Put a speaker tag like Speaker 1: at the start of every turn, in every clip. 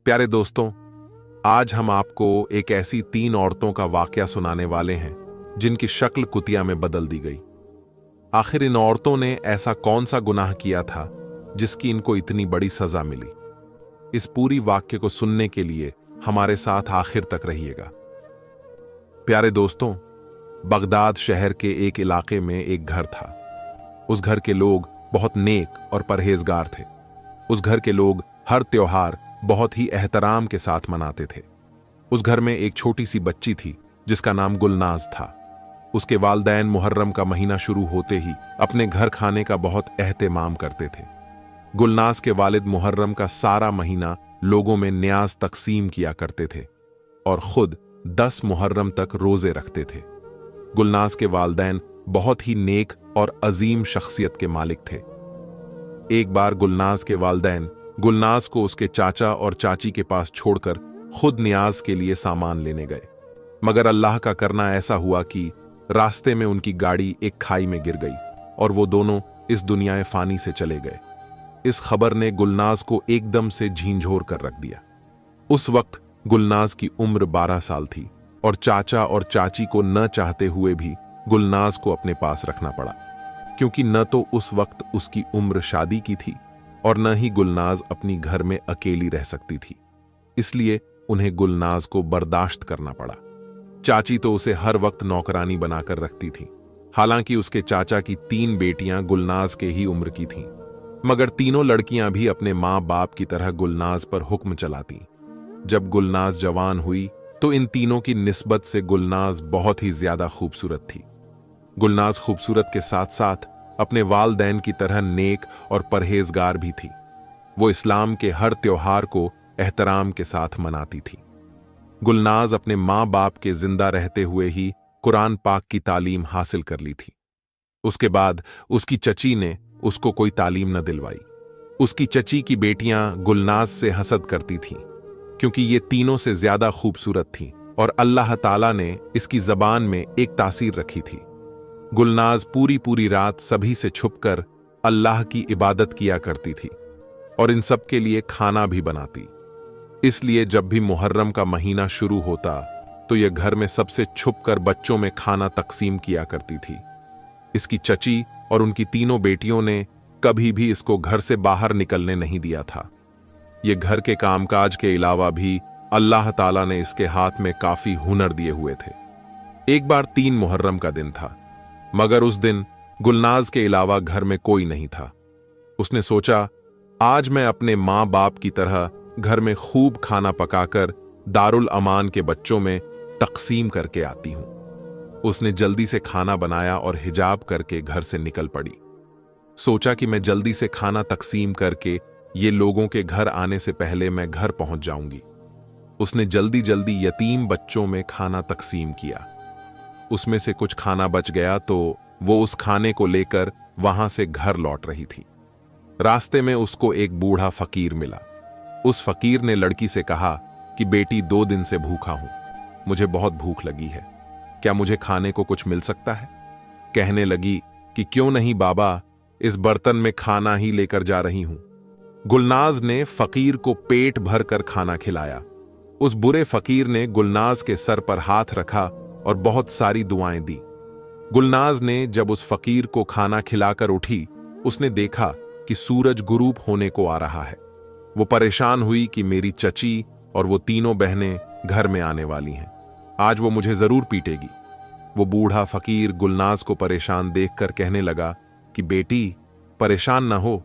Speaker 1: प्यारे दोस्तों, आज हम आपको एक ऐसी 3 औरतों का वाकया सुनाने वाले हैं जिनकी शक्ल कुतिया में बदल दी गई। आखिर इन औरतों ने ऐसा कौन सा गुनाह किया था जिसकी इनको इतनी बड़ी सजा मिली? इस पूरी वाक्य को सुनने के लिए हमारे साथ आखिर तक रहिएगा। प्यारे दोस्तों, बगदाद शहर के एक इलाके में एक घर था। उस घर के लोग बहुत नेक और परहेजगार थे। उस घर के लोग हर त्योहार बहुत ही एहतराम के साथ मनाते थे। उस घर में एक छोटी सी बच्ची थी जिसका नाम गुलनाज था। उसके वालदैन मुहर्रम का महीना शुरू होते ही अपने घर खाने का बहुत एहतमाम करते थे। गुलनाज के वालिद मुहर्रम का सारा महीना लोगों में न्याज तकसीम किया करते थे और खुद 10 मुहर्रम तक रोजे रखते थे। गुलनाज के वालदैन बहुत ही नेक और अजीम शख्सियत के मालिक थे। एक बार गुलनाज के वालदैन गुलनाज को उसके चाचा और चाची के पास छोड़कर खुद न्याज के लिए सामान लेने गए, मगर अल्लाह का करना ऐसा हुआ कि रास्ते में उनकी गाड़ी एक खाई में गिर गई और वो दोनों इस दुनिया फानी से चले गए। इस खबर ने गुलनाज को एकदम से झींझोर कर रख दिया। उस वक्त गुलनाज की उम्र 12 साल थी और चाचा और चाची को न चाहते हुए भी गुलनाज को अपने पास रखना पड़ा, क्योंकि न तो उस वक्त उसकी उम्र शादी की थी और न ही गुलनाज अपनी घर में अकेली रह सकती थी। इसलिए उन्हें गुलनाज को बर्दाश्त करना पड़ा। चाची तो उसे हर वक्त नौकरानी बनाकर रखती थी। हालांकि उसके चाचा की 3 बेटियां गुलनाज के ही उम्र की थीं, मगर तीनों लड़कियां भी अपने माँ बाप की तरह गुलनाज पर हुक्म चलाती। जब गुलनाज जवान हुई तो इन तीनों की निस्बत से गुलनाज बहुत ही ज्यादा खूबसूरत थी। गुलनाज खूबसूरत के साथ साथ अपने वालदैन की तरह नेक और परहेजगार भी थी। वो इस्लाम के हर त्योहार को एहतराम के साथ मनाती थी। गुलनाज अपने माँ बाप के जिंदा रहते हुए ही कुरान पाक की तालीम हासिल कर ली थी। उसके बाद उसकी चची ने उसको कोई तालीम न दिलवाई। उसकी चची की बेटियां गुलनाज से हसद करती थीं, क्योंकि ये तीनों से ज्यादा खूबसूरत थीं और अल्लाह ताला ने इसकी जबान में एक तासीर रखी थी। गुलनाज पूरी रात सभी से छुपकर अल्लाह की इबादत किया करती थी और इन सब के लिए खाना भी बनाती। इसलिए जब भी मुहर्रम का महीना शुरू होता तो यह घर में सबसे छुपकर बच्चों में खाना तकसीम किया करती थी। इसकी चची और उनकी तीनों बेटियों ने कभी भी इसको घर से बाहर निकलने नहीं दिया था। ये घर के कामकाज के अलावा भी अल्लाह ताला ने इसके हाथ में काफी हुनर दिए हुए थे। एक बार 3 मुहर्रम का दिन था, मगर उस दिन गुलनाज के अलावा घर में कोई नहीं था। उसने सोचा, आज मैं अपने माँ बाप की तरह घर में खूब खाना पकाकर दारुल अमान के बच्चों में तकसीम करके आती हूं। उसने जल्दी से खाना बनाया और हिजाब करके घर से निकल पड़ी। सोचा कि मैं जल्दी से खाना तकसीम करके ये लोगों के घर आने से पहले मैं घर पहुंच जाऊंगी। उसने जल्दी जल्दी यतीम बच्चों में खाना तकसीम किया। उसमें से कुछ खाना बच गया तो वो उस खाने को लेकर वहां से घर लौट रही थी। रास्ते में उसको एक बूढ़ा फकीर मिला। उस फकीर ने लड़की से कहा कि बेटी 2 दिन से भूखा हूं, मुझे बहुत भूख लगी है, क्या मुझे खाने को कुछ मिल सकता है? कहने लगी कि क्यों नहीं बाबा, इस बर्तन में खाना ही लेकर जा रही हूं। गुलनाज ने फकीर को पेट भर कर खाना खिलाया। उस बुरे फकीर ने गुलनाज के सर पर हाथ रखा और बहुत सारी दुआएं दी। गुलनाज ने जब उस फकीर को खाना खिलाकर उठी, उसने देखा कि सूरज गुरूब होने को आ रहा है। वो परेशान हुई कि मेरी चची और वो तीनों बहनें घर में आने वाली हैं, आज वो मुझे जरूर पीटेगी। वो बूढ़ा फकीर गुलनाज को परेशान देखकर कहने लगा कि बेटी परेशान ना हो।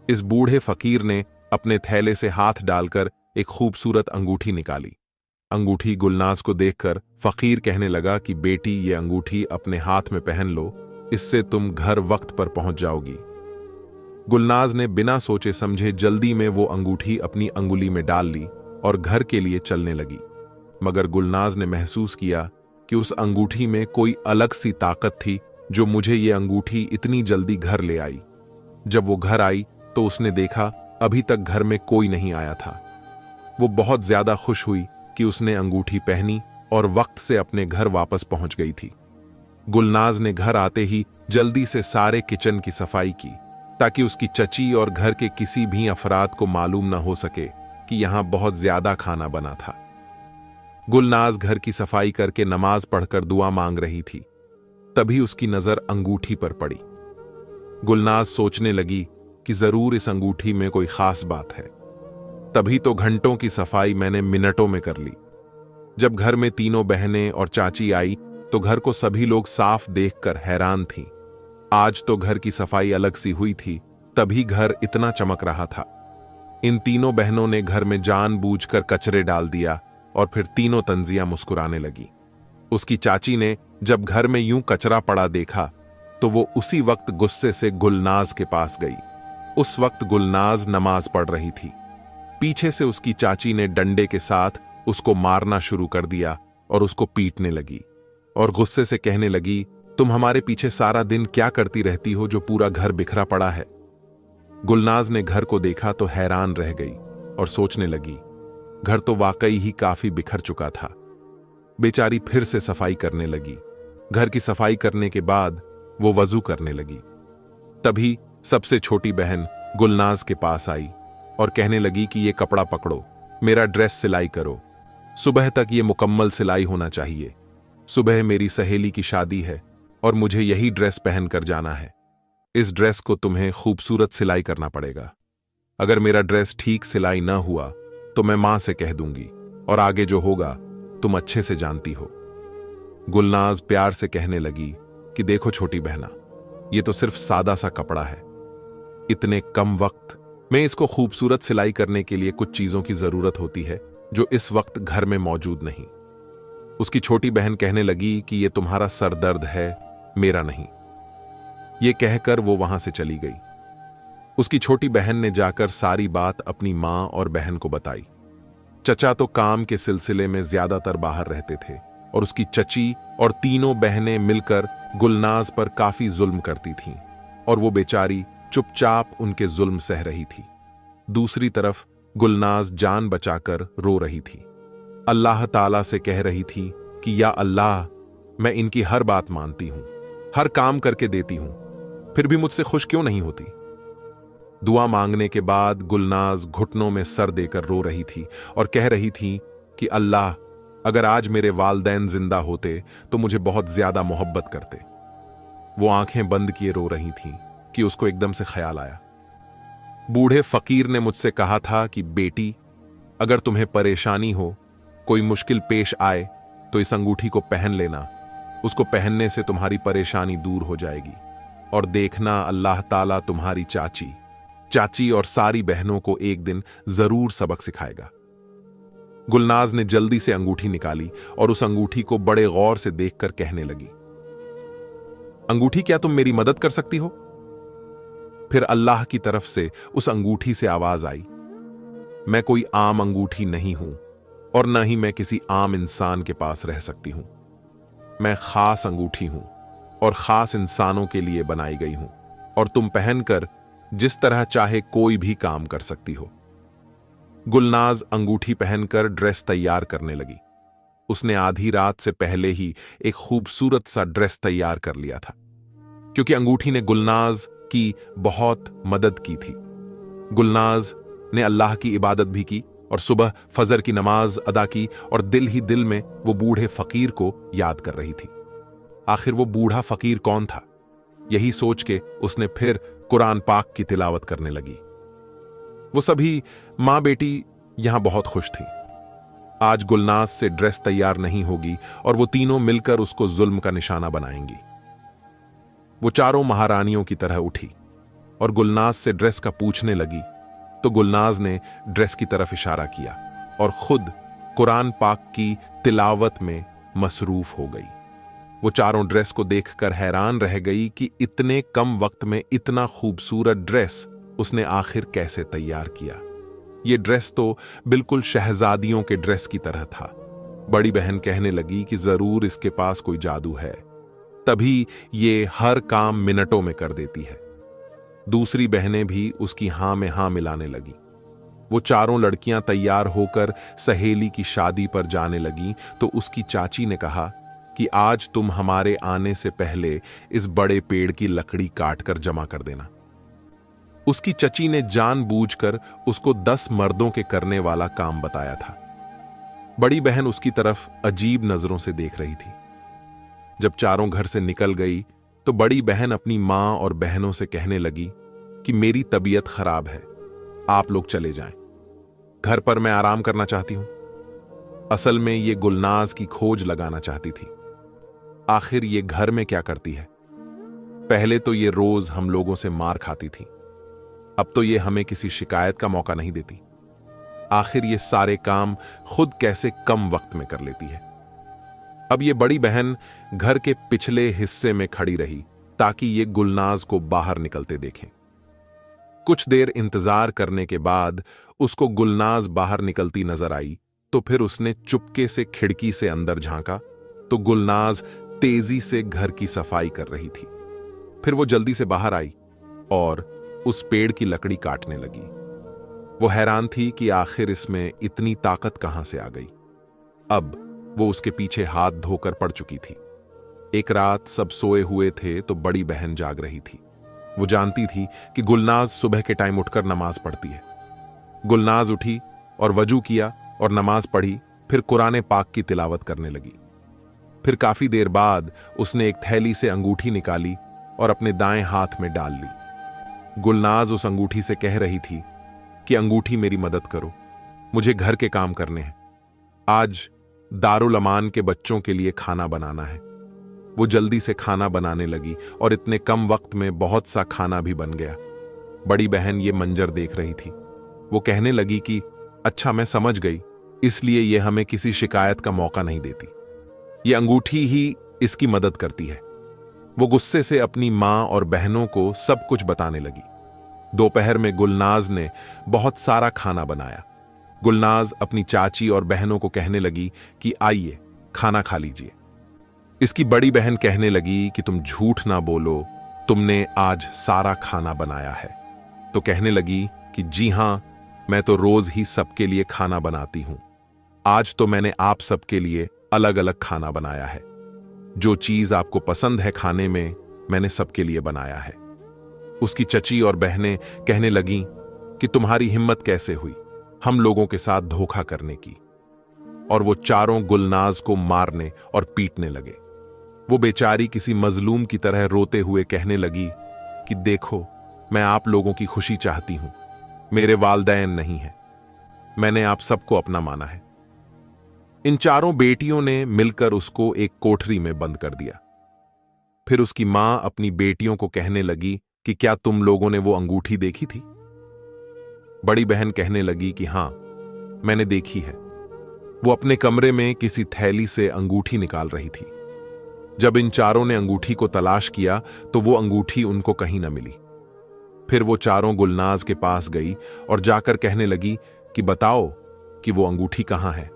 Speaker 1: इस बूढ़े फकीर ने अपने थैले से हाथ डालकर एक खूबसूरत अंगूठी निकाली। अंगूठी गुलनाज को देखकर फकीर कहने लगा कि बेटी ये अंगूठी अपने हाथ में पहन लो, इससे तुम घर वक्त पर पहुंच जाओगी। गुलनाज ने बिना सोचे समझे जल्दी में वो अंगूठी अपनी अंगुली में डाल ली और घर के लिए चलने लगी। मगर गुलनाज ने महसूस किया कि उस अंगूठी में कोई अलग सी ताकत थी जो मुझे ये अंगूठी इतनी जल्दी घर ले आई। जब वो घर आई तो उसने देखा अभी तक घर में कोई नहीं आया था। वो बहुत ज्यादा खुश हुई कि उसने अंगूठी पहनी और वक्त से अपने घर वापस पहुंच गई थी। गुलनाज ने घर आते ही जल्दी से सारे किचन की सफाई की ताकि उसकी चची और घर के किसी भी अफराद को मालूम न हो सके कि यहां बहुत ज्यादा खाना बना था। गुलनाज घर की सफाई करके नमाज पढ़कर दुआ मांग रही थी। तभी उसकी नजर अंगूठी पर पड़ी। गुलनाज सोचने लगी कि जरूर इस अंगूठी में कोई खास बात है। तभी तो घंटों की सफाई मैंने मिनटों में कर ली। जब घर में तीनों बहनें और चाची आई तो घर को सभी लोग साफ देखकर हैरान थीं। आज तो घर की सफाई अलग सी हुई थी, तभी घर इतना चमक रहा था। इन तीनों बहनों ने घर में जानबूझकर कचरे डाल दिया और फिर तीनों तंजियां मुस्कुराने लगी। उसकी चाची ने जब घर में यूं कचरा पड़ा देखा तो वो उसी वक्त गुस्से से गुलनाज के पास गई। उस वक्त गुलनाज नमाज पढ़ रही थी। पीछे से उसकी चाची ने डंडे के साथ उसको मारना शुरू कर दिया और उसको पीटने लगी और गुस्से से कहने लगी, तुम हमारे पीछे सारा दिन क्या करती रहती हो जो पूरा घर बिखरा पड़ा है। गुलनाज ने घर को देखा तो हैरान रह गई और सोचने लगी, घर तो वाकई ही काफी बिखर चुका था। बेचारी फिर से सफाई करने लगी। घर की सफाई करने के बाद वो वजू करने लगी। तभी सबसे छोटी बहन गुलनाज के पास आई और कहने लगी कि ये कपड़ा पकड़ो, मेरा ड्रेस सिलाई करो। सुबह तक ये मुकम्मल सिलाई होना चाहिए। सुबह मेरी सहेली की शादी है और मुझे यही ड्रेस पहनकर जाना है। इस ड्रेस को तुम्हें खूबसूरत सिलाई करना पड़ेगा। अगर मेरा ड्रेस ठीक सिलाई न हुआ तो मैं मां से कह दूंगी और आगे जो होगा तुम अच्छे से जानती हो। गुलनाज प्यार से कहने लगी कि देखो छोटी बहना, ये तो सिर्फ सादा सा कपड़ा है। इतने कम वक्त में इसको खूबसूरत सिलाई करने के लिए कुछ चीजों की जरूरत होती है जो इस वक्त घर में मौजूद नहीं। उसकी छोटी बहन कहने लगी कि ये तुम्हारा सरदर्द है, मेरा नहीं। ये कहकर वो वहां से चली गई। उसकी छोटी बहन ने जाकर सारी बात अपनी मां और बहन को बताई। चचा तो काम के सिलसिले में ज्यादातर बाहर रहते थे और उसकी चची और तीनों बहनें मिलकर गुलनाज पर काफी जुल्म करती थीं और वो बेचारी चुपचाप उनके जुल्म सह रही थी। दूसरी तरफ गुलनाज जान बचाकर रो रही थी। अल्लाह ताला से कह रही थी कि या अल्लाह, मैं इनकी हर बात मानती हूं, हर काम करके देती हूं, फिर भी मुझसे खुश क्यों नहीं होती। दुआ मांगने के बाद गुलनाज घुटनों में सर देकर रो रही थी और कह रही थी कि अल्लाह, अगर आज मेरे वालदैन जिंदा होते तो मुझे बहुत ज्यादा मोहब्बत करते। वो आंखें बंद किए रो रही थीं कि उसको एकदम से ख्याल आया। बूढ़े फकीर ने मुझसे कहा था कि बेटी, अगर तुम्हें परेशानी हो, कोई मुश्किल पेश आए तो इस अंगूठी को पहन लेना। उसको पहनने से तुम्हारी परेशानी दूर हो जाएगी और देखना अल्लाह ताला तुम्हारी चाची और सारी बहनों को एक दिन जरूर सबक सिखाएगा। गुलनाज ने जल्दी से अंगूठी निकाली और उस अंगूठी को बड़े गौर से देखकर कहने लगी, अंगूठी, क्या तुम मेरी मदद कर सकती हो? फिर अल्लाह की तरफ से उस अंगूठी से आवाज आई, मैं कोई आम अंगूठी नहीं हूं और न ही मैं किसी आम इंसान के पास रह सकती हूं। मैं खास अंगूठी हूं और खास इंसानों के लिए बनाई गई हूं और तुम पहनकर जिस तरह चाहे कोई भी काम कर सकती हो। गुलनाज अंगूठी पहनकर ड्रेस तैयार करने लगी। उसने आधी रात से पहले ही एक खूबसूरत सा ड्रेस तैयार कर लिया था, क्योंकि अंगूठी ने गुलनाज की बहुत मदद की थी। गुलनाज ने अल्लाह की इबादत भी की और सुबह फजर की नमाज अदा की और दिल ही दिल में वो बूढ़े फकीर को याद कर रही थी। आखिर वो बूढ़ा फकीर कौन था? यही सोच के उसने फिर कुरान पाक की तिलावत करने लगी। वो सभी मां बेटी यहां बहुत खुश थी। आज गुलनाज से ड्रेस तैयार नहीं होगी और वो तीनों मिलकर उसको जुल्म का निशाना बनाएंगी। वो चारों महारानियों की तरह उठी और गुलनाज से ड्रेस का पूछने लगी तो गुलनाज ने ड्रेस की तरफ इशारा किया और खुद कुरान पाक की तिलावत में मसरूफ हो गई। वो चारों ड्रेस को देखकर हैरान रह गई कि इतने कम वक्त में इतना खूबसूरत ड्रेस उसने आखिर कैसे तैयार किया। ये ड्रेस तो बिल्कुल शहजादियों के ड्रेस की तरह था। बड़ी बहन कहने लगी कि जरूर इसके पास कोई जादू है, तभी ये हर काम मिनटों में कर देती है। दूसरी बहनें भी उसकी हां में हां मिलाने लगी। वो चारों लड़कियां तैयार होकर सहेली की शादी पर जाने लगी तो उसकी चाची ने कहा कि आज तुम हमारे आने से पहले इस बड़े पेड़ की लकड़ी काटकर जमा कर देना। उसकी चची ने जानबूझकर उसको 10 मर्दों के करने वाला काम बताया था। बड़ी बहन उसकी तरफ अजीब नजरों से देख रही थी। जब चारों घर से निकल गई तो बड़ी बहन अपनी मां और बहनों से कहने लगी कि मेरी तबीयत खराब है, आप लोग चले जाएं। घर पर मैं आराम करना चाहती हूं। असल में ये गुलनाज की खोज लगाना चाहती थी। आखिर ये घर में क्या करती है? पहले तो ये रोज हम लोगों से मार खाती थी, अब तो ये हमें किसी शिकायत का मौका नहीं देती। आखिर ये सारे काम खुद कैसे कम वक्त में कर लेती है। अब ये बड़ी बहन घर के पिछले हिस्से में खड़ी रही ताकि ये गुलनाज को बाहर निकलते देखें। कुछ देर इंतजार करने के बाद उसको गुलनाज बाहर निकलती नजर आई तो फिर उसने चुपके से खिड़की से अंदर झांका तो गुलनाज तेजी से घर की सफाई कर रही थी। फिर वो जल्दी से बाहर आई और उस पेड़ की लकड़ी काटने लगी। वो हैरान थी कि आखिर इसमें इतनी ताकत कहां से आ गई। अब वो उसके पीछे हाथ धोकर पड़ चुकी थी। एक रात सब सोए हुए थे तो बड़ी बहन जाग रही थी। वो जानती थी कि गुलनाज सुबह के टाइम उठकर नमाज पढ़ती है। गुलनाज उठी और वजू किया और नमाज पढ़ी, फिर कुरान पाक की तिलावत करने लगी। फिर काफी देर बाद उसने एक थैली से अंगूठी निकाली और अपने दाएं हाथ में डाल ली। गुलनाज उस अंगूठी से कह रही थी कि अंगूठी मेरी मदद करो, मुझे घर के काम करने हैं। आज दारुल अमान के बच्चों के लिए खाना बनाना है। वो जल्दी से खाना बनाने लगी और इतने कम वक्त में बहुत सा खाना भी बन गया। बड़ी बहन ये मंजर देख रही थी। वो कहने लगी कि अच्छा, मैं समझ गई, इसलिए ये हमें किसी शिकायत का मौका नहीं देती। ये अंगूठी ही इसकी मदद करती है। वो गुस्से से अपनी मां और बहनों को सब कुछ बताने लगी। दोपहर में गुलनाज ने बहुत सारा खाना बनाया। गुलनाज अपनी चाची और बहनों को कहने लगी कि आइए खाना खा लीजिए। इसकी बड़ी बहन कहने लगी कि तुम झूठ ना बोलो, तुमने आज सारा खाना बनाया है। तो कहने लगी कि जी हां, मैं तो रोज ही सबके लिए खाना बनाती हूं। आज तो मैंने आप सबके लिए अलग अलग खाना बनाया है। जो चीज आपको पसंद है खाने में, मैंने सबके लिए बनाया है। उसकी चची और बहनें कहने लगीं कि तुम्हारी हिम्मत कैसे हुई हम लोगों के साथ धोखा करने की। और वो चारों गुलनाज को मारने और पीटने लगे। वो बेचारी किसी मजलूम की तरह रोते हुए कहने लगी कि देखो, मैं आप लोगों की खुशी चाहती हूं, मेरे वालदैन नहीं है, मैंने आप सबको अपना माना है। इन चारों बेटियों ने मिलकर उसको एक कोठरी में बंद कर दिया। फिर उसकी मां अपनी बेटियों को कहने लगी कि क्या तुम लोगों ने वो अंगूठी देखी थी? बड़ी बहन कहने लगी कि हां, मैंने देखी है। वो अपने कमरे में किसी थैली से अंगूठी निकाल रही थी। जब इन चारों ने अंगूठी को तलाश किया तो वो अंगूठी उनको कहीं न मिली। फिर वो चारों गुलनाज के पास गई और जाकर कहने लगी कि बताओ कि वो अंगूठी कहां है।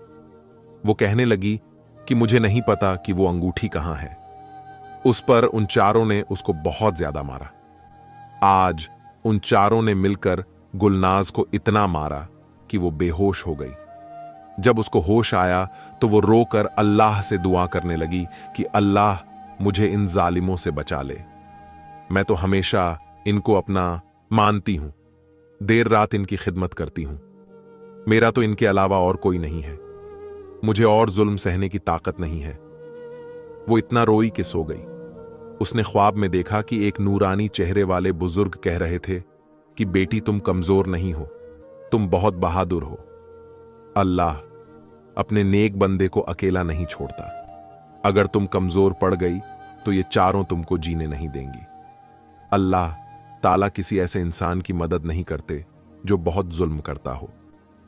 Speaker 1: वो कहने लगी कि मुझे नहीं पता कि वो अंगूठी कहां है। उस पर उन चारों ने उसको बहुत ज्यादा मारा। आज उन चारों ने मिलकर गुलनाज को इतना मारा कि वो बेहोश हो गई। जब उसको होश आया तो वो रोकर अल्लाह से दुआ करने लगी कि अल्लाह, मुझे इन जालिमों से बचा ले। मैं तो हमेशा इनको अपना मानती हूं, देर रात इनकी खिदमत करती हूं। मेरा तो इनके अलावा और कोई नहीं है। मुझे और जुल्म सहने की ताकत नहीं है। वो इतना रोई कि सो गई। उसने ख्वाब में देखा कि एक नूरानी चेहरे वाले बुजुर्ग कह रहे थे कि बेटी, तुम कमजोर नहीं हो, तुम बहुत बहादुर हो। अल्लाह अपने नेक बंदे को अकेला नहीं छोड़ता। अगर तुम कमजोर पड़ गई तो ये चारों तुमको जीने नहीं देंगी। अल्लाह ताला किसी ऐसे इंसान की मदद नहीं करते जो बहुत जुल्म करता हो।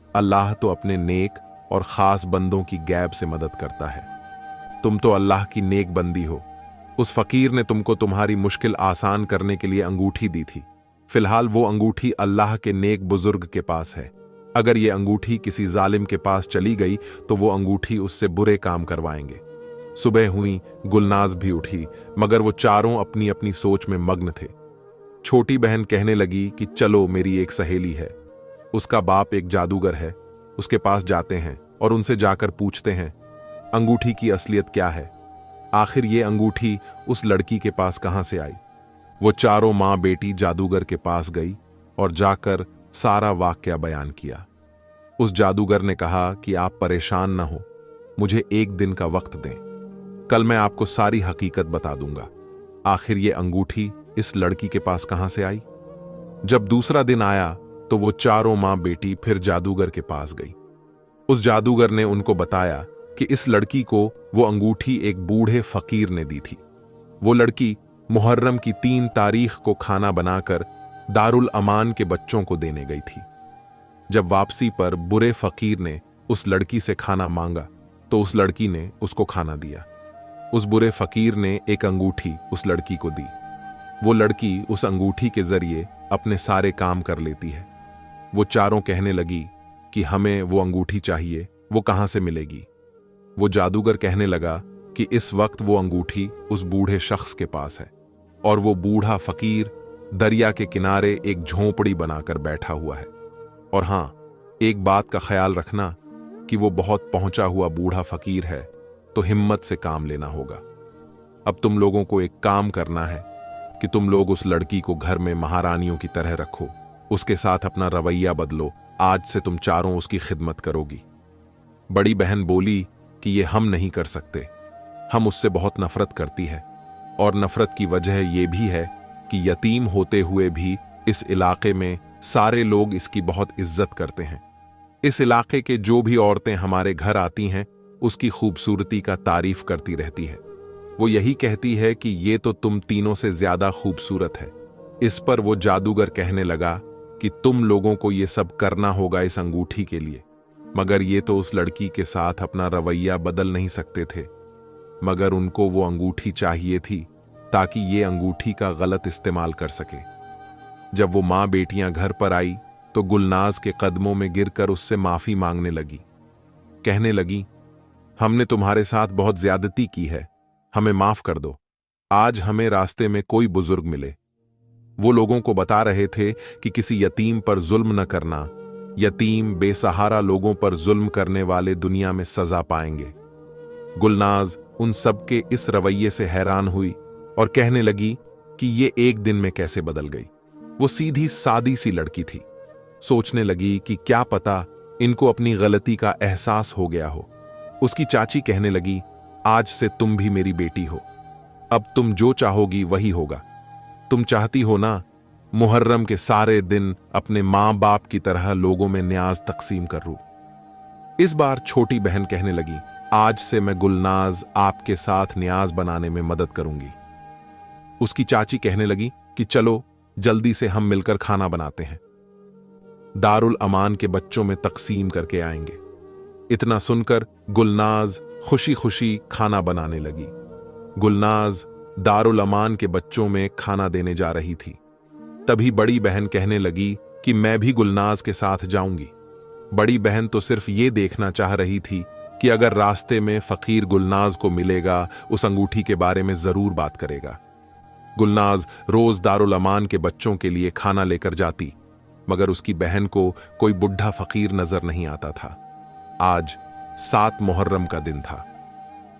Speaker 1: अल्लाह तो अपने नेक और खास बंदों की गैब से मदद करता है। तुम तो अल्लाह की नेक बंदी हो। उस फकीर ने तुमको तुम्हारी मुश्किल आसान करने के लिए अंगूठी दी थी। फिलहाल वो अंगूठी अल्लाह के नेक बुजुर्ग के पास है। अगर ये अंगूठी किसी जालिम के पास चली गई तो वो अंगूठी उससे बुरे काम करवाएंगे। सुबह हुई, गुलनाज भी उठी, मगर वो चारों अपनी अपनी सोच में मग्न थे। छोटी बहन कहने लगी कि चलो, मेरी एक सहेली है, उसका बाप एक जादूगर है, उसके पास जाते हैं और उनसे जाकर पूछते हैं अंगूठी की असलियत क्या है। आखिर ये अंगूठी उस लड़की के पास कहां से आई। वो चारों मां बेटी जादूगर के पास गई और जाकर सारा वाकया बयान किया। उस जादूगर ने कहा कि आप परेशान न हो, मुझे एक दिन का वक्त दें, कल मैं आपको सारी हकीकत बता दूंगा। आखिर ये अंगूठी इस लड़की के पास कहां से आई? जब दूसरा दिन आया तो वो चारों मां बेटी फिर जादूगर के पास गई। उस जादूगर ने उनको बताया कि इस लड़की को वो अंगूठी एक बूढ़े फकीर ने दी थी। वो लड़की मुहर्रम की 3 तारीख को खाना बनाकर दारुल अमान के बच्चों को देने गई थी। जब वापसी पर बुरे फकीर ने उस लड़की से खाना मांगा तो उस लड़की ने उसको खाना दिया। उस बुरे फकीर ने एक अंगूठी उस लड़की को दी। वो लड़की उस अंगूठी के जरिए अपने सारे काम कर लेती है। वो चारों कहने लगी कि हमें वो अंगूठी चाहिए, वो कहां से मिलेगी? वो जादूगर कहने लगा कि इस वक्त वो अंगूठी उस बूढ़े शख्स के पास है और वो बूढ़ा फकीर दरिया के किनारे एक झोंपड़ी बनाकर बैठा हुआ है। और हां, एक बात का ख्याल रखना कि वो बहुत पहुंचा हुआ बूढ़ा फकीर है, तो हिम्मत से काम लेना होगा। अब तुम लोगों को एक काम करना है कि तुम लोग उस लड़की को घर में महारानियों की तरह रखो, उसके साथ अपना रवैया बदलो। आज से तुम चारों उसकी खिदमत करोगी। बड़ी बहन बोली कि ये हम नहीं कर सकते, हम उससे बहुत नफरत करती है, और नफरत की वजह यह भी है कि यतीम होते हुए भी इस इलाके में सारे लोग इसकी बहुत इज्जत करते हैं। इस इलाके के जो भी औरतें हमारे घर आती हैं उसकी खूबसूरती का तारीफ करती रहती है। वो यही कहती है कि ये तो तुम तीनों से ज्यादा खूबसूरत है। इस पर वो जादूगर कहने लगा कि तुम लोगों को ये सब करना होगा इस अंगूठी के लिए, मगर ये तो उस लड़की के साथ अपना रवैया बदल नहीं सकते थे, मगर उनको वो अंगूठी चाहिए थी ताकि ये अंगूठी का गलत इस्तेमाल कर सके। जब वो मां बेटियां घर पर आई तो गुलनाज के कदमों में गिरकर उससे माफी मांगने लगी। कहने लगी, हमने तुम्हारे साथ बहुत ज्यादती की है, हमें माफ कर दो। आज हमें रास्ते में कोई बुजुर्ग मिले, वो लोगों को बता रहे थे कि किसी यतीम पर जुल्म न करना, यतीम बेसहारा लोगों पर जुल्म करने वाले दुनिया में सजा पाएंगे। गुलनाज उन सब के इस रवैये से हैरान हुई और कहने लगी कि ये एक दिन में कैसे बदल गई। वो सीधी सादी सी लड़की थी। सोचने लगी कि क्या पता इनको अपनी गलती का एहसास हो गया हो। उसकी चाची कहने लगी, आज से तुम भी मेरी बेटी हो, अब तुम जो चाहोगी वही होगा। तुम चाहती हो ना मुहर्रम के सारे दिन अपने मां बाप की तरह लोगों में न्याज तकसीम करूं। इस बार छोटी बहन कहने लगी, आज से मैं गुलनाज आपके साथ न्याज बनाने में मदद करूंगी। उसकी चाची कहने लगी कि चलो जल्दी से हम मिलकर खाना बनाते हैं, दारुल अमान के बच्चों में तकसीम करके आएंगे। इतना सुनकर गुलनाज खुशी खुशी खाना बनाने लगी। गुलनाज दारुल अमान के बच्चों में खाना देने जा रही थी। तभी बड़ी बहन कहने लगी कि मैं भी गुलनाज के साथ जाऊंगी। बड़ी बहन तो सिर्फ ये देखना चाह रही थी कि अगर रास्ते में फकीर गुलनाज को मिलेगा उस अंगूठी के बारे में जरूर बात करेगा। गुलनाज रोज दारुल अमान के बच्चों के लिए खाना लेकर जाती, मगर उसकी बहन को कोई बुढ़ा फकीर नजर नहीं आता था। आज 7 मुहर्रम का दिन था।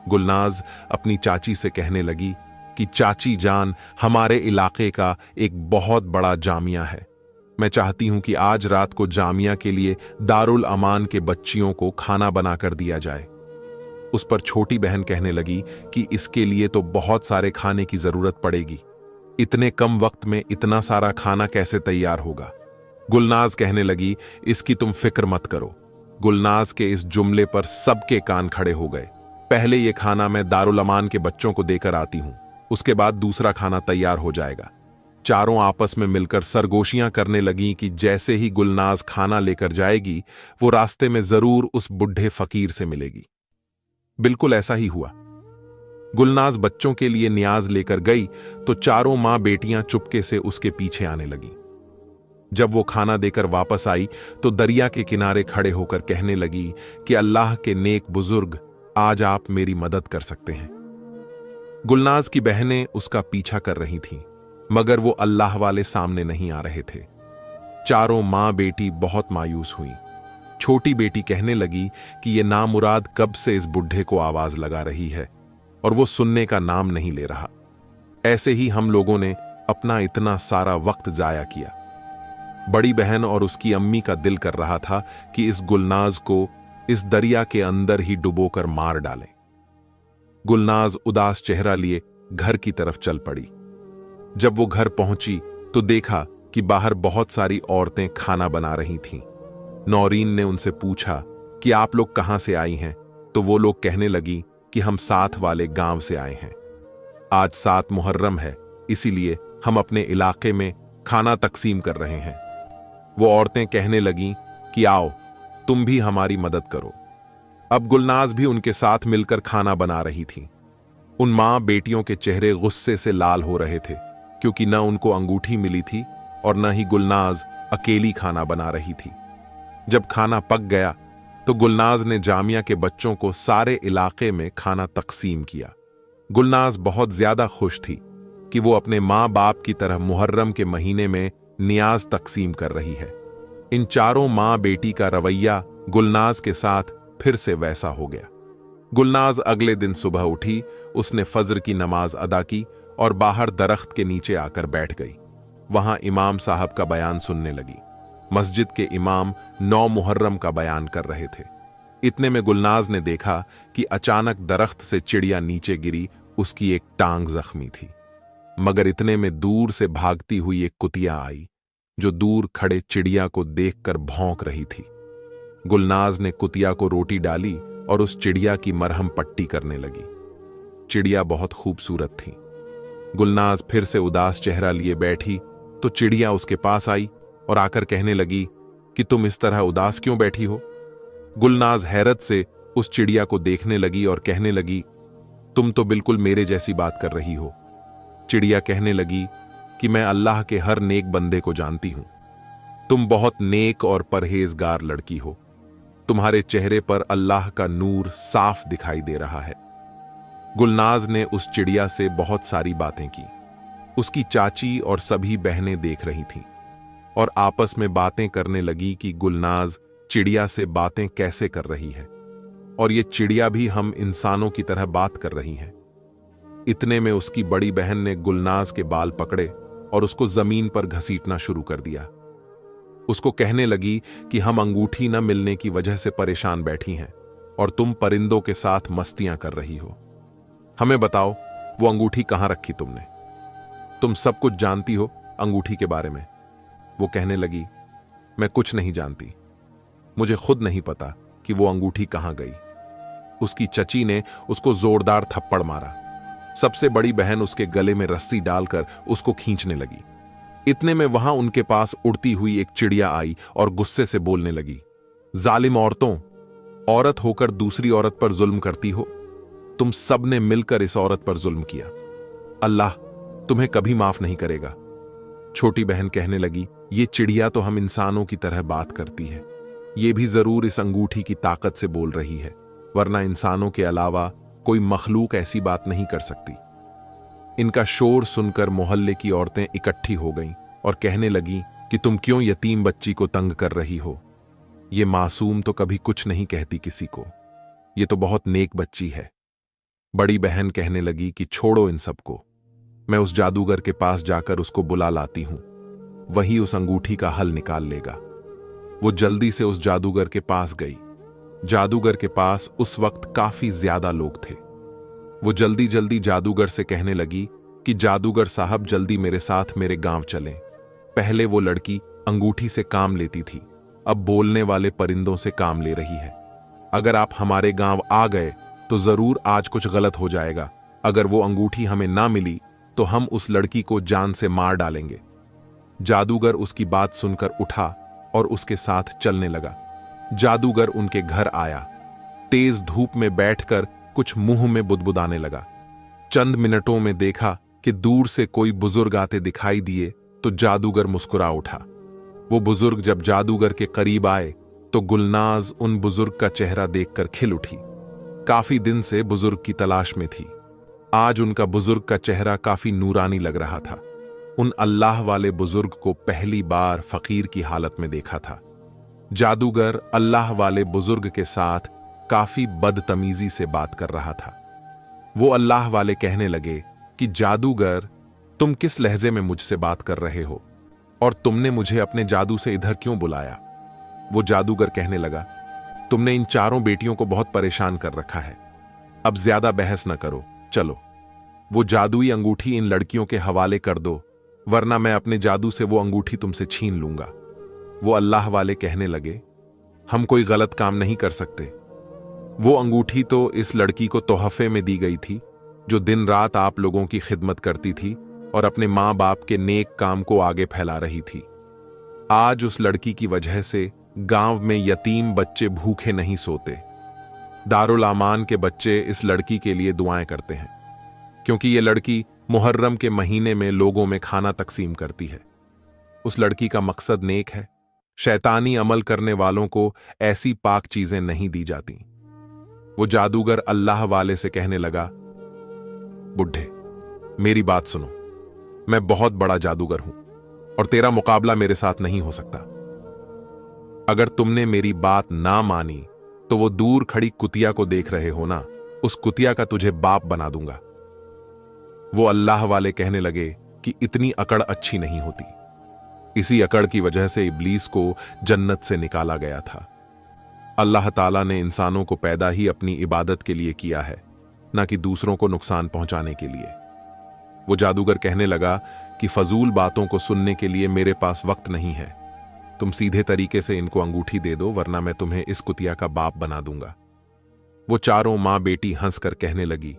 Speaker 1: गुलनाज अपनी चाची से कहने लगी कि चाची जान, हमारे इलाके का एक बहुत बड़ा जामिया है, मैं चाहती हूं कि आज रात को जामिया के लिए दारुल अमान के बच्चियों को खाना बनाकर दिया जाए। उस पर छोटी बहन कहने लगी कि इसके लिए तो बहुत सारे खाने की जरूरत पड़ेगी, इतने कम वक्त में इतना सारा खाना कैसे तैयार होगा। गुलनाज कहने लगी, इसकी तुम फिक्र मत करो। गुलनाज के इस जुमले पर सबके कान खड़े हो गए। पहले ये खाना मैं दारुल अमान के बच्चों को देकर आती हूं, उसके बाद दूसरा खाना तैयार हो जाएगा। चारों आपस में मिलकर सरगोशियां करने लगीं कि जैसे ही गुलनाज खाना लेकर जाएगी वो रास्ते में जरूर उस बुढ़े फकीर से मिलेगी। बिल्कुल ऐसा ही हुआ। गुलनाज बच्चों के लिए न्याज लेकर गई तो चारों मां बेटियां चुपके से उसके पीछे आने लगी। जब वो खाना देकर वापस आई तो दरिया के किनारे खड़े होकर कहने लगी कि अल्लाह के नेक बुजुर्ग, आज आप मेरी मदद कर सकते हैं। गुलनाज की बहनें उसका पीछा कर रही थीं, मगर वो अल्लाह वाले सामने नहीं आ रहे थे। चारों मां बेटी बहुत मायूस हुईं। छोटी बेटी कहने लगी कि ये नामुराद कब से इस बुढ़े को आवाज लगा रही है और वो सुनने का नाम नहीं ले रहा। ऐसे ही हम लोगों ने अपना इतना सारा वक्त जाया किया। बड़ी बहन और उसकी अम्मी का दिल कर रहा था कि इस गुलनाज को इस दरिया के अंदर ही डुबोकर मार डालें। गुलनाज उदास चेहरा लिए घर की तरफ चल पड़ी। जब वो घर पहुंची तो देखा कि बाहर बहुत सारी औरतें खाना बना रही थीं। नौरीन ने उनसे पूछा कि आप लोग कहां से आई हैं, तो वो लोग कहने लगी कि हम साथ वाले गांव से आए हैं। आज 7 मुहर्रम है, इसीलिए हम अपने इलाके में खाना तकसीम कर रहे हैं। वो औरतें कहने लगीं कि आओ तुम भी हमारी मदद करो। अब गुलनाज भी उनके साथ मिलकर खाना बना रही थी। उन मां बेटियों के चेहरे गुस्से से लाल हो रहे थे, क्योंकि न उनको अंगूठी मिली थी और न ही गुलनाज अकेली खाना बना रही थी। जब खाना पक गया तो गुलनाज ने जामिया के बच्चों को सारे इलाके में खाना तकसीम किया। गुलनाज बहुत ज्यादा खुश थी कि वो अपने माँ बाप की तरह मुहर्रम के महीने में नियाज तकसीम कर रही है। इन चारों माँ बेटी का रवैया गुलनाज के साथ फिर से वैसा हो गया। गुलनाज अगले दिन सुबह उठी, उसने फज्र की नमाज अदा की और बाहर दरख्त के नीचे आकर बैठ गई। वहां इमाम साहब का बयान सुनने लगी। मस्जिद के इमाम 9 मुहर्रम का बयान कर रहे थे। इतने में गुलनाज ने देखा कि अचानक दरख्त से चिड़िया नीचे गिरी, उसकी एक टांग जख्मी थी। मगर इतने में दूर से भागती हुई एक कुतिया आई, जो दूर खड़े चिड़िया को देखकर भौंक रही थी। गुलनाज ने कुतिया को रोटी डाली और उस चिड़िया की मरहम पट्टी करने लगी। चिड़िया बहुत खूबसूरत थी। गुलनाज फिर से उदास चेहरा लिए बैठी तो चिड़िया उसके पास आई और आकर कहने लगी कि तुम इस तरह उदास क्यों बैठी हो। गुलनाज हैरत से उस चिड़िया को देखने लगी और कहने लगी, तुम तो बिल्कुल मेरे जैसी बात कर रही हो। चिड़िया कहने लगी कि मैं अल्लाह के हर नेक बंदे को जानती हूं। तुम बहुत नेक और परहेजगार लड़की हो। तुम्हारे चेहरे पर अल्लाह का नूर साफ दिखाई दे रहा है। गुलनाज ने उस चिड़िया से बहुत सारी बातें की। उसकी चाची और सभी बहनें देख रही थीं और आपस में बातें करने लगी कि गुलनाज चिड़िया से बातें कैसे कर रही है और ये चिड़िया भी हम इंसानों की तरह बात कर रही है। इतने में उसकी बड़ी बहन ने गुलनाज के बाल पकड़े और उसको जमीन पर घसीटना शुरू कर दिया। उसको कहने लगी कि हम अंगूठी न मिलने की वजह से परेशान बैठी हैं और तुम परिंदों के साथ मस्तियां कर रही हो। हमें बताओ वो अंगूठी कहां रखी तुमने? तुम सब कुछ जानती हो अंगूठी के बारे में। वो कहने लगी, मैं कुछ नहीं जानती, मुझे खुद नहीं पता कि वो अंगूठी कहां गई। उसकी चची ने उसको जोरदार थप्पड़ मारा। सबसे बड़ी बहन उसके गले में रस्सी डालकर उसको खींचने लगी। इतने में वहां उनके पास उड़ती हुई एक चिड़िया आई और गुस्से से बोलने लगी, जालिम औरतों, औरत होकर दूसरी औरत पर जुल्म करती हो। तुम सब ने मिलकर इस औरत पर जुल्म किया। अल्लाह तुम्हें कभी माफ नहीं करेगा। छोटी बहन कहने लगी, ये चिड़िया तो हम इंसानों की तरह बात करती है। ये भी जरूर इस अंगूठी की ताकत से बोल रही है, वरना इंसानों के अलावा कोई मखलूक ऐसी बात नहीं कर सकती। इनका शोर सुनकर मोहल्ले की औरतें इकट्ठी हो गईं और कहने लगी कि तुम क्यों यतीम बच्ची को तंग कर रही हो। ये मासूम तो कभी कुछ नहीं कहती किसी को, ये तो बहुत नेक बच्ची है। बड़ी बहन कहने लगी कि छोड़ो इन सबको, मैं उस जादूगर के पास जाकर उसको बुला लाती हूं, वही उस अंगूठी का हल निकाल लेगा। वो जल्दी से उस जादूगर के पास गई। जादूगर के पास उस वक्त काफी ज्यादा लोग थे। वो जल्दी जल्दी जादूगर से कहने लगी कि जादूगर साहब जल्दी मेरे साथ मेरे गांव चलें। पहले वो लड़की अंगूठी से काम लेती थी, अब बोलने वाले परिंदों से काम ले रही है। अगर आप हमारे गांव आ गए तो जरूर आज कुछ गलत हो जाएगा। अगर वो अंगूठी हमें ना मिली तो हम उस लड़की को जान से मार डालेंगे। जादूगर उसकी बात सुनकर उठा और उसके साथ चलने लगा। जादूगर उनके घर आया। तेज धूप में बैठकर कुछ मुंह में बुदबुदाने लगा। चंद मिनटों में देखा कि दूर से कोई बुजुर्ग आते दिखाई दिए तो जादूगर मुस्कुरा उठा। वो बुजुर्ग जब जादूगर के करीब आए तो गुलनाज उन बुजुर्ग का चेहरा देखकर खिल उठी। काफी दिन से बुजुर्ग की तलाश में थी। आज उनका बुजुर्ग का चेहरा काफी नूरानी लग रहा था। उन अल्लाह वाले बुजुर्ग को पहली बार फकीर की हालत में देखा था। जादूगर अल्लाह वाले बुजुर्ग के साथ काफी बदतमीजी से बात कर रहा था। वो अल्लाह वाले कहने लगे कि जादूगर, तुम किस लहजे में मुझसे बात कर रहे हो और तुमने मुझे अपने जादू से इधर क्यों बुलाया? वो जादूगर कहने लगा, तुमने इन चारों बेटियों को बहुत परेशान कर रखा है। अब ज्यादा बहस न करो, चलो वो जादुई अंगूठी इन लड़कियों के हवाले कर दो, वरना मैं अपने जादू से वो अंगूठी तुमसे छीन लूंगा। वो अल्लाह वाले कहने लगे, हम कोई गलत काम नहीं कर सकते। वो अंगूठी तो इस लड़की को तोहफे में दी गई थी, जो दिन रात आप लोगों की खिदमत करती थी और अपने मां बाप के नेक काम को आगे फैला रही थी। आज उस लड़की की वजह से गांव में यतीम बच्चे भूखे नहीं सोते। दारुल आमान के बच्चे इस लड़की के लिए दुआएं करते हैं, क्योंकि ये लड़की मुहर्रम के महीने में लोगों में खाना तकसीम करती है। उस लड़की का मकसद नेक है। शैतानी अमल करने वालों को ऐसी पाक चीजें नहीं दी जाती। वो जादूगर अल्लाह वाले से कहने लगा, बुढ़े, मेरी बात सुनो, मैं बहुत बड़ा जादूगर हूं और तेरा मुकाबला मेरे साथ नहीं हो सकता। अगर तुमने मेरी बात ना मानी तो वो दूर खड़ी कुतिया को देख रहे हो ना, उस कुतिया का तुझे बाप बना दूंगा। वो अल्लाह वाले कहने लगे कि इतनी अकड़ अच्छी नहीं होती। इसी अकड़ की वजह से इब्लीस को जन्नत से निकाला गया था। अल्लाह ताला ने इंसानों को पैदा ही अपनी इबादत के लिए किया है, ना कि दूसरों को नुकसान पहुंचाने के लिए। वो जादूगर कहने लगा कि फजूल बातों को सुनने के लिए मेरे पास वक्त नहीं है। तुम सीधे तरीके से इनको अंगूठी दे दो, वरना मैं तुम्हें इस कुतिया का बाप बना दूंगा। वो चारों मां बेटी हंसकर कहने लगी,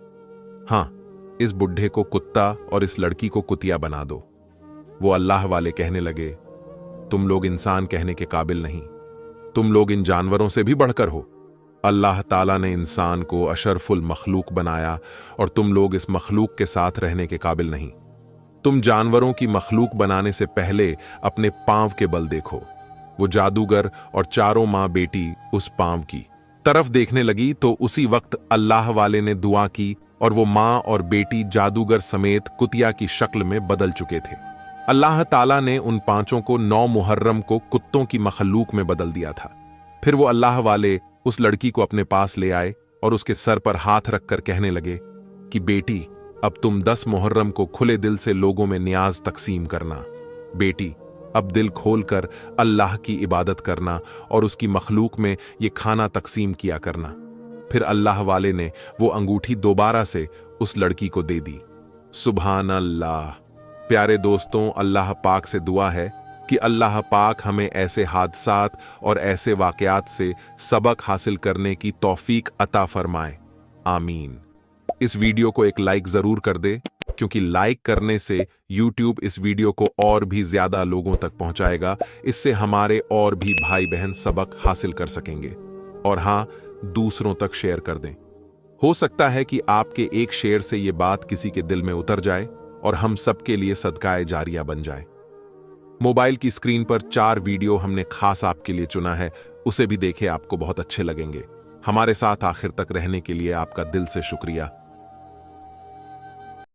Speaker 1: हां, इस बुढ़े को कुत्ता और इस लड़की को कुतिया बना दो। वो अल्लाह वाले कहने लगे, तुम लोग इंसान कहने के काबिल नहीं, तुम लोग इन जानवरों से भी बढ़कर हो। अल्लाह ताला ने इंसान को अशरफुल मखलूक बनाया और तुम लोग इस मखलूक के साथ रहने के काबिल नहीं। तुम जानवरों की मखलूक बनाने से पहले अपने पांव के बल देखो। वो जादूगर और चारों मां बेटी उस पांव की तरफ देखने लगी तो उसी वक्त अल्लाह वाले ने दुआ की और वो मां और बेटी जादूगर समेत कुतिया की शक्ल में बदल चुके थे। अल्लाह ताला ने उन पांचों को 9 मुहर्रम को कुत्तों की मखलूक में बदल दिया था। फिर वो अल्लाह वाले उस लड़की को अपने पास ले आए और उसके सर पर हाथ रखकर कहने लगे कि बेटी, अब तुम 10 मुहर्रम को खुले दिल से लोगों में न्याज तकसीम करना। बेटी, अब दिल खोलकर अल्लाह की इबादत करना और उसकी मखलूक में ये खाना तकसीम किया करना। फिर अल्लाह वाले ने वो अंगूठी दोबारा से उस लड़की को दे दी। सुभान अल्लाह। प्यारे दोस्तों, अल्लाह पाक से दुआ है कि अल्लाह पाक हमें ऐसे हादसात और ऐसे वाकयात से सबक हासिल करने की तौफीक अता फरमाए। आमीन। इस वीडियो को एक लाइक जरूर कर दे, क्योंकि लाइक करने से YouTube इस वीडियो को और भी ज्यादा लोगों तक पहुंचाएगा। इससे हमारे और भी भाई बहन सबक हासिल कर सकेंगे। और हाँ, दूसरों तक शेयर कर दें। हो सकता है कि आपके एक शेयर से ये बात किसी के दिल में उतर जाए और हम सबके लिए सदकाए जारिया बन जाए। मोबाइल की स्क्रीन पर 4 वीडियो हमने खास आपके लिए चुना है, उसे भी देखें, आपको बहुत अच्छे लगेंगे। हमारे साथ आखिर तक रहने के लिए आपका दिल से शुक्रिया।